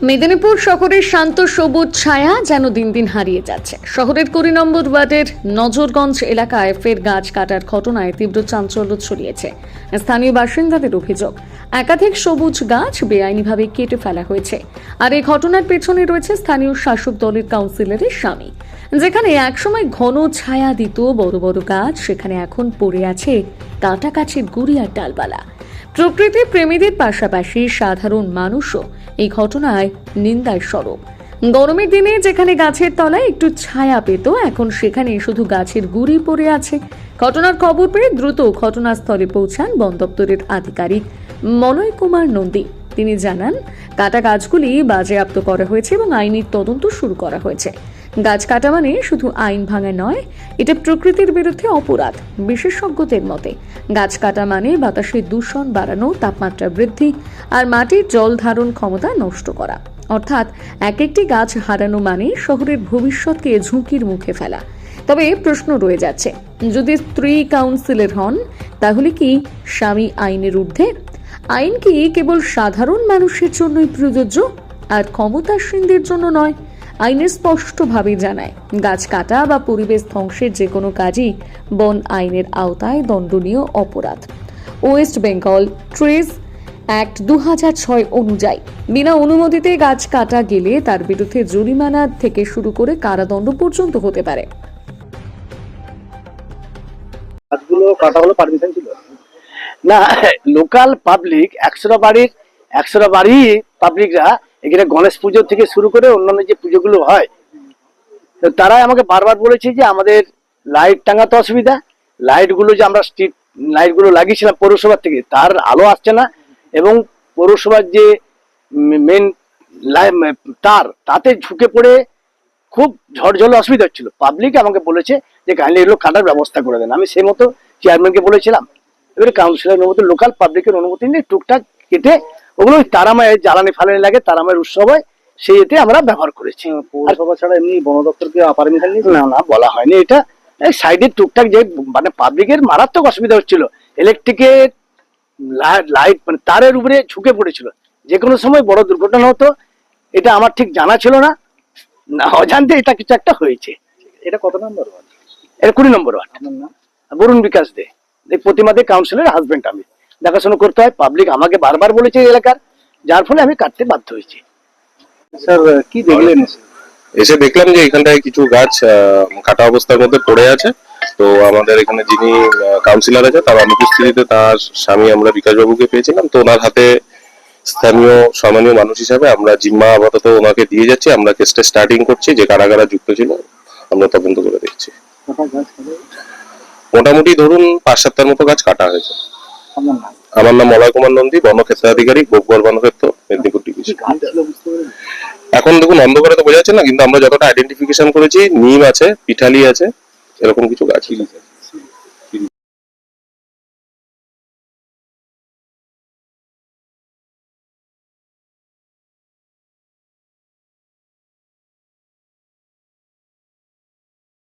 মেদিনীপুর শহরের শান্ত সবুজ ছায়া যেন দিন দিন হারিয়ে যাচ্ছে। শহরের 20 নম্বর ওয়ার্ডের নজরগঞ্জ এলাকায় ফের গাছ কাটার ঘটনায় তীব্র চাঞ্চল্য ছড়িয়েছে। স্থানীয় বাসিন্দাদের অভিযোগ, একাধিক সবুজ গাছ বেআইনিভাবে কেটে ফেলা হয়েছে। আর এই ঘটনার পেছনে রয়েছে স্থানীয় শাসক দলের কাউন্সিলরের স্বামী। যেখানে একসময় ঘন ছায়া দিত বড় বড় গাছ, সেখানে এখন পড়ে আছে কাটা গাছের গুড়ি আর ডালপালা। প্রকৃতি প্রেমীদের পাশাপাশি সাধারণ মানুষও এই ঘটনায় নিন্দার স্বরূপ। গরমের দিনে যেখানে গাছের তলায় একটু ছায়া পেত, এখন সেখানে শুধু গাছের গুড়ি পড়ে আছে। ঘটনার খবর পেয়ে দ্রুত ঘটনাস্থলে পৌঁছান বন দপ্তরের আধিকারিক মলয় কুমার নন্দী। তিনি জানান, কাটা গাছগুলি বাজেয়াপ্ত করা হয়েছে এবং আইনি তদন্ত শুরু করা হয়েছে। গাছ কাটা মানে শুধু আইন ভাঙা নয়, এটা প্রকৃতির বিরুদ্ধে অপরাধ। বিশেষজ্ঞদের মতে গাছ কাটা মানে বাতাসের দূষণ বাড়ানো, তাপমাত্রা বৃদ্ধি আর মাটির জল ধারণ ক্ষমতা নষ্ট করা। অর্থাৎ এক একটি গাছ হারানো মানে শহরের ভবিষ্যৎকে ঝুঁকির মুখে ফেলা। তবে প্রশ্ন রয়ে যাচ্ছে, যদি স্ত্রী কাউন্সিলর হন তাহলে কি স্বামী আইনের ঊর্ধ্বে? আইন কি কেবল সাধারণ মানুষের জন্যই প্রযোজ্য আর ক্ষমতাসীনদের জন্য নয়? আইনে স্পষ্টভাবে জানায়, গাছ কাটা বা পরিবেশ ধ্বংসের যে কোনো কাজই বন আইনের আওতায় দণ্ডনীয় অপরাধ। ওয়েস্ট বেঙ্গল ট্রিজ অ্যাক্ট 2006 অনুযায়ী বিনা অনুমতিতে গাছ কাটা গেলে তার বিরুদ্ধে জরিমানা থেকে শুরু করে কারাদণ্ড পর্যন্ত হতে পারে। গাছগুলো কাটা হলো পারমিশন ছিল না? লোকাল পাবলিক 100টা বাড়ি পাবলিকরা এখানে গণেশ পুজো থেকে শুরু করে অন্যান্য যে পুজোগুলো হয়, তো তারাই আমাকে বারবার বলেছে যে আমাদের লাইট টাঙাতে অসুবিধা, লাইটগুলো যে আমরা স্ট্রিট লাইটগুলো লাগিয়েছিলাম পৌরসভার থেকে, তার আলো আসছে না, এবং পৌরসভার যে মেন তার তাতে ঝুঁকে পড়ে খুব ঝড় অসুবিধা হচ্ছিল। পাবলিক আমাকে বলেছে যে কাইন্ডলি এগুলো কাটার ব্যবস্থা করে দেন। আমি সেই মতো চেয়ারম্যানকে বলেছিলাম। এবারে কাউন্সিলর অনুমতি, লোকাল পাবলিকের অনুমতি নিয়ে টুকটাক কেটে ওগুলো তারামায় জ্বালানি ফালানি লাগে, তারামায়ের উৎসব হয়, সেই এতে আমরা ব্যবহার করেছি। পৌরসভা ছাড়া এমনি বন দপ্তরকে পারমিশন নিয়ে না বলা হয়নি। এটা সাইডে টুকটাক যে মানে পাবলিকের মারাত্মক অসুবিধা হচ্ছিল, ইলেকট্রিকের লাইট মানে তারের উপরে ঝুঁকে পড়েছিল, যে কোনো সময় বড় দুর্ঘটনা হতো। এটা আমার ঠিক জানা ছিল না, অজান্তে এটা কিছু একটা হয়েছে। এটা কত নম্বর ওয়ার্ড? এটা 20 নম্বর ওয়ার্ড। আমার নাম বরুণ বিকাশ দে, এই প্রতিমা দে কাউন্সিলর হাজবেন্ড। আমি দেখাশোনা করতে হয়, পাবলিক আমাকে বারবার বলেছে এলাকার, যার ফলে আমি কাটতে বাধ্য হয়েছি। স্যার কি দেখলেন? এসে দেখলাম যে এখানটায় কিছু গাছ কাটা অবস্থার মধ্যে পড়ে আছে। তো আমাদের এখানে যিনি কাউন্সিলর আছে তার অনুপস্থিতিতে তার স্বামী আমরা বিকাশবাবুকে পেয়েছিলাম। তো ওনার হাতে স্থানীয় সম্মানীয় মানুষ হিসাবে আমরা জিম্মা আপাতত ওনাকে দিয়ে যাচ্ছি। আমরা কেসটা স্টার্টিং করছি, যে কারা কারা যুক্ত ছিল আমরা তদন্ত করে দেখছি। মোটামুটি ধরুন 5-7টার মতো গাছ কাটা হয়েছে। আমার নাম মলয় কুমার নন্দী, বনক্ষেত্রাধিকারী, গোপগড় বনক্ষেত্র, মেদিনীপুর ডিভিশন। এখন দেখুন অন্ধকারে তো বোঝা যাচ্ছে না, কিন্তু আমরা যতটা আইডেন্টিফিকেশন করেছি, নিম আছে, পিঠালি আছে, এরকম কিছু গাছ।